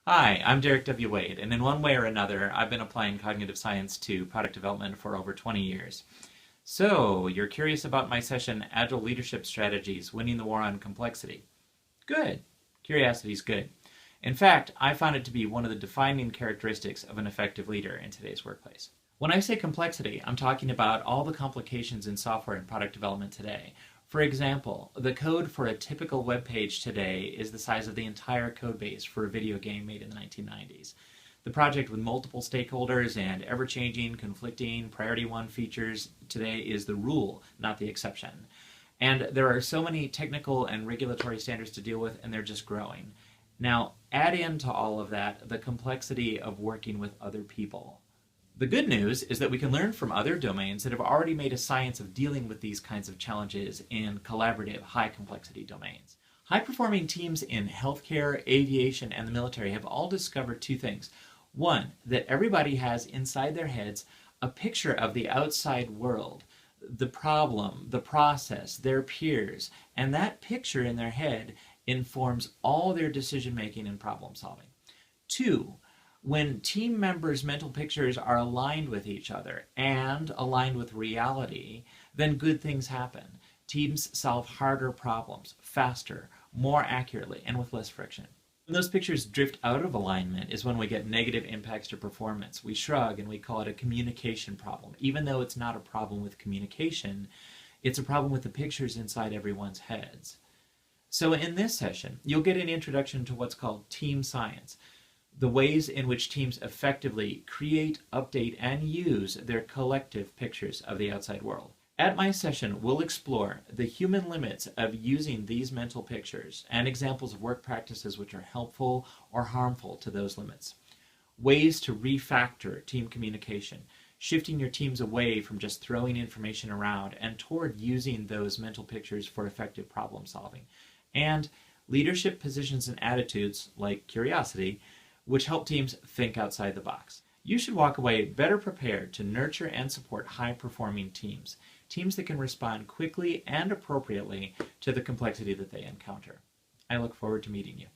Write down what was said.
Hi, I'm Derek W. Wade, and in one way or another, I've been applying cognitive science to product development for over 20 years. So, you're curious about my session, Agile Leadership Strategies, Winning the War on Complexity. Good. Curiosity's good. In fact, I found it to be one of the defining characteristics of an effective leader in today's workplace. When I say complexity, I'm talking about all the complications in software and product development today. For example, the code for a typical web page today is the size of the entire code base for a video game made in the 1990s. The project with multiple stakeholders and ever-changing, conflicting, priority one features today is the rule, not the exception. And there are so many technical and regulatory standards to deal with, and they're just growing. Now, add into all of that the complexity of working with other people. The good news is that we can learn from other domains that have already made a science of dealing with these kinds of challenges in collaborative, high complexity domains. High performing teams in healthcare, aviation, and the military have all discovered two things. One, that everybody has inside their heads a picture of the outside world, the problem, the process, their peers, and that picture in their head informs all their decision making and problem solving. Two, when team members' mental pictures are aligned with each other and aligned with reality, then good things happen. Teams solve harder problems faster, more accurately, and with less friction. When those pictures drift out of alignment is when we get negative impacts to performance. We shrug and we call it a communication problem. Even though it's not a problem with communication, it's a problem with the pictures inside everyone's heads. So in this session, you'll get an introduction to what's called team science, the ways in which teams effectively create, update, and use their collective pictures of the outside world. At my session, we'll explore the human limits of using these mental pictures and examples of work practices which are helpful or harmful to those limits. Ways to refactor team communication, shifting your teams away from just throwing information around and toward using those mental pictures for effective problem solving. And leadership positions and attitudes, like curiosity, which help teams think outside the box. You should walk away better prepared to nurture and support high-performing teams, teams that can respond quickly and appropriately to the complexity that they encounter. I look forward to meeting you.